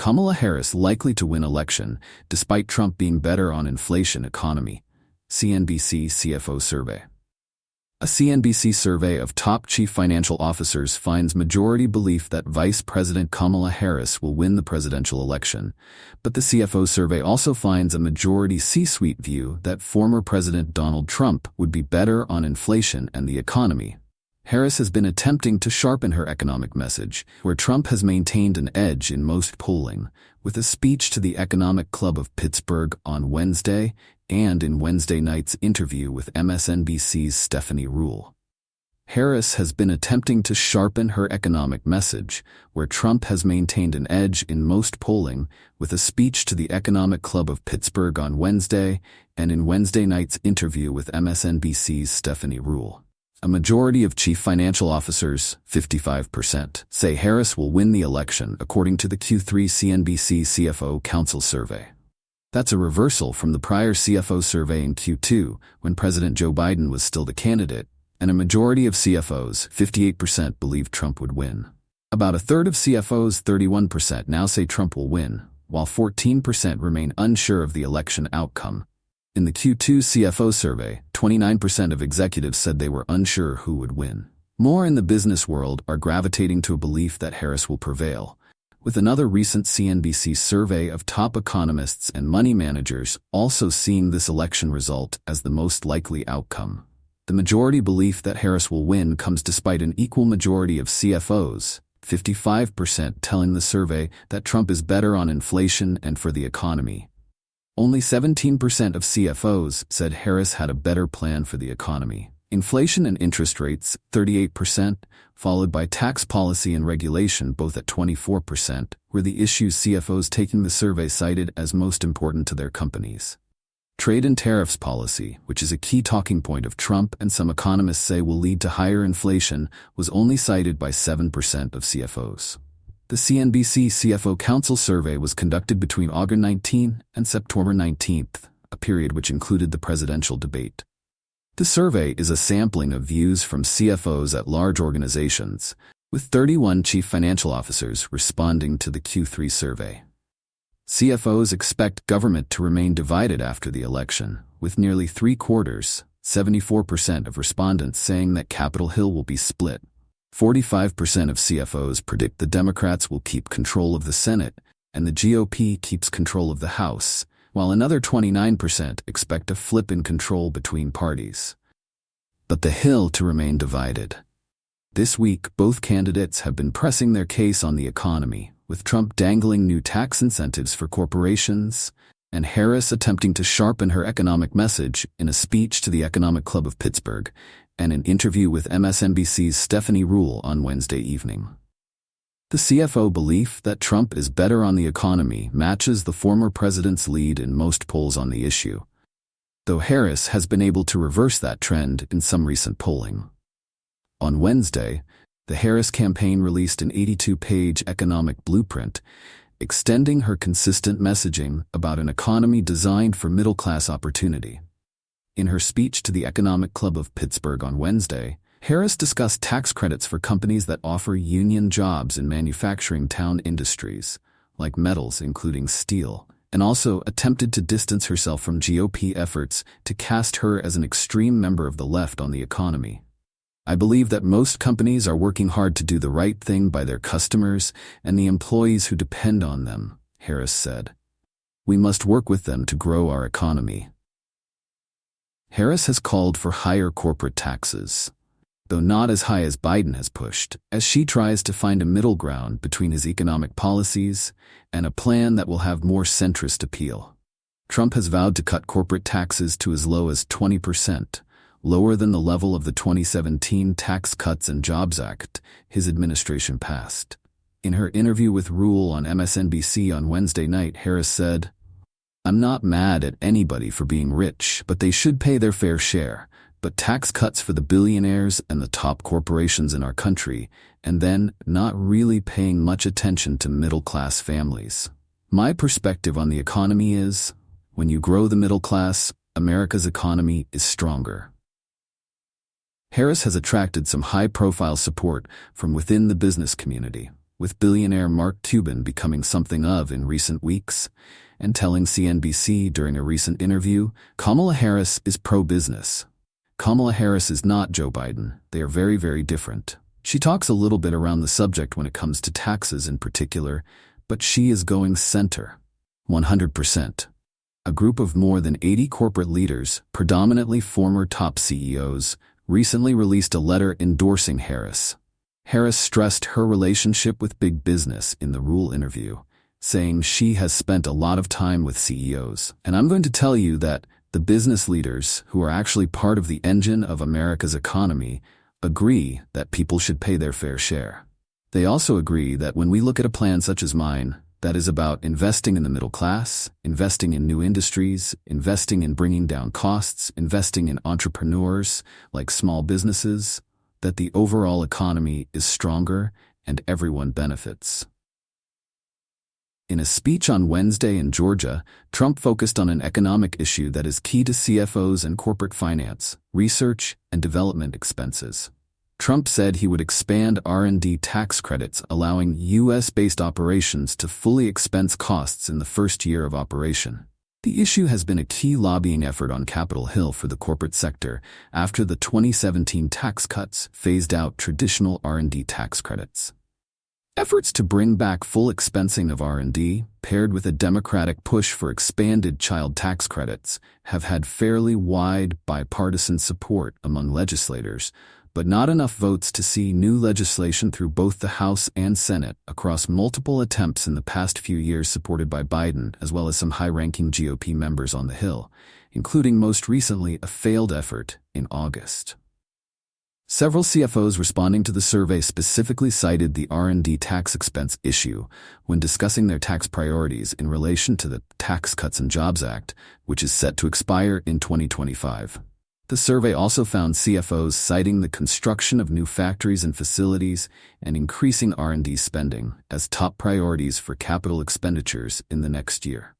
Kamala Harris likely to win election, despite Trump being better on inflation economy. CNBC CFO survey. A CNBC survey of top chief financial officers finds majority belief that Vice President Kamala Harris will win the presidential election, but the CFO survey also finds a majority C-suite view that former President Donald Trump would be better on inflation and the economy. Harris has been attempting to sharpen her economic message, where Trump has maintained an edge in most polling, with a speech to the Economic Club of Pittsburgh on Wednesday and in Wednesday night's interview with MSNBC's Stephanie Ruhle. Harris has been attempting to sharpen her economic message, where Trump has maintained an edge in most polling, with a speech to the Economic Club of Pittsburgh on Wednesday and in Wednesday night's interview with MSNBC's Stephanie Ruhle. A majority of chief financial officers, 55%, say Harris will win the election, according to the Q3 CNBC CFO Council survey. That's a reversal from the prior CFO survey in Q2, when President Joe Biden was still the candidate, and a majority of CFOs, 58%, believed Trump would win. About a third of CFOs, 31%, now say Trump will win, while 14% remain unsure of the election outcome. In the Q2 CFO survey, 29% of executives said they were unsure who would win. More in the business world are gravitating to a belief that Harris will prevail, with another recent CNBC survey of top economists and money managers also seeing this election result as the most likely outcome. The majority belief that Harris will win comes despite an equal majority of CFOs, 55%, telling the survey that Trump is better on inflation and for the economy. Only 17% of CFOs said Harris had a better plan for the economy. Inflation and interest rates, 38%, followed by tax policy and regulation, both at 24%, were the issues CFOs taking the survey cited as most important to their companies. Trade and tariffs policy, which is a key talking point of Trump and some economists say will lead to higher inflation, was only cited by 7% of CFOs. The CNBC CFO Council survey was conducted between August 19 and September 19, a period which included the presidential debate. The survey is a sampling of views from CFOs at large organizations, with 31 chief financial officers responding to the Q3 survey. CFOs expect government to remain divided after the election, with nearly three-quarters, 74% of respondents saying that Capitol Hill will be split. 45% of CFOs predict the Democrats will keep control of the Senate and the GOP keeps control of the House, while another 29% expect a flip in control between parties. But the Hill to remain divided. This week, both candidates have been pressing their case on the economy, with Trump dangling new tax incentives for corporations and Harris attempting to sharpen her economic message in a speech to the Economic Club of Pittsburgh and an interview with MSNBC's Stephanie Ruhle on Wednesday evening. The CFO belief that Trump is better on the economy matches the former president's lead in most polls on the issue, though Harris has been able to reverse that trend in some recent polling. On Wednesday, the Harris campaign released an 82-page economic blueprint, extending her consistent messaging about an economy designed for middle-class opportunity. In her speech to the Economic Club of Pittsburgh on Wednesday, Harris discussed tax credits for companies that offer union jobs in manufacturing town industries, like metals including steel, and also attempted to distance herself from GOP efforts to cast her as an extreme member of the left on the economy. I believe that most companies are working hard to do the right thing by their customers and the employees who depend on them, Harris said. We must work with them to grow our economy. Harris has called for higher corporate taxes, though not as high as Biden has pushed, as she tries to find a middle ground between his economic policies and a plan that will have more centrist appeal. Trump has vowed to cut corporate taxes to as low as 20%, lower than the level of the 2017 Tax Cuts and Jobs Act his administration passed. In her interview with Ruhle on MSNBC on Wednesday night, Harris said, "I'm not mad at anybody for being rich, but they should pay their fair share. But tax cuts for the billionaires and the top corporations in our country, and then not really paying much attention to middle-class families. My perspective on the economy is, when you grow the middle class, America's economy is stronger." Harris has attracted some high-profile support from within the business community. with billionaire Mark Cuban becoming something of in recent weeks, and telling CNBC during a recent interview, Kamala Harris is pro-business. Kamala Harris is not Joe Biden. They are very, very different. She talks a little bit around the subject when it comes to taxes in particular, but she is going center. 100%. A group of more than 80 corporate leaders, predominantly former top CEOs, recently released a letter endorsing Harris. Harris stressed her relationship with big business in the Rule interview, saying she has spent a lot of time with CEOs. And I'm going to tell you that the business leaders, who are actually part of the engine of America's economy, agree that people should pay their fair share. They also agree that when we look at a plan such as mine, that is about investing in the middle class, investing in new industries, investing in bringing down costs, investing in entrepreneurs like small businesses, that the overall economy is stronger and everyone benefits. In a speech on Wednesday in Georgia, Trump focused on an economic issue that is key to CFOs and corporate finance, research and development expenses. Trump said he would expand R&D tax credits, allowing U.S.-based operations to fully expense costs in the first year of operation. The issue has been a key lobbying effort on Capitol Hill for the corporate sector after the 2017 tax cuts phased out traditional R&D tax credits. Efforts to bring back full expensing of R&D, paired with a Democratic push for expanded child tax credits, have had fairly wide bipartisan support among legislators, but not enough votes to see new legislation through both the House and Senate across multiple attempts in the past few years supported by Biden as well as some high-ranking GOP members on the Hill, including most recently a failed effort in August. Several CFOs responding to the survey specifically cited the R&D tax expense issue when discussing their tax priorities in relation to the Tax Cuts and Jobs Act, which is set to expire in 2025. The survey also found CFOs citing the construction of new factories and facilities and increasing R&D spending as top priorities for capital expenditures in the next year.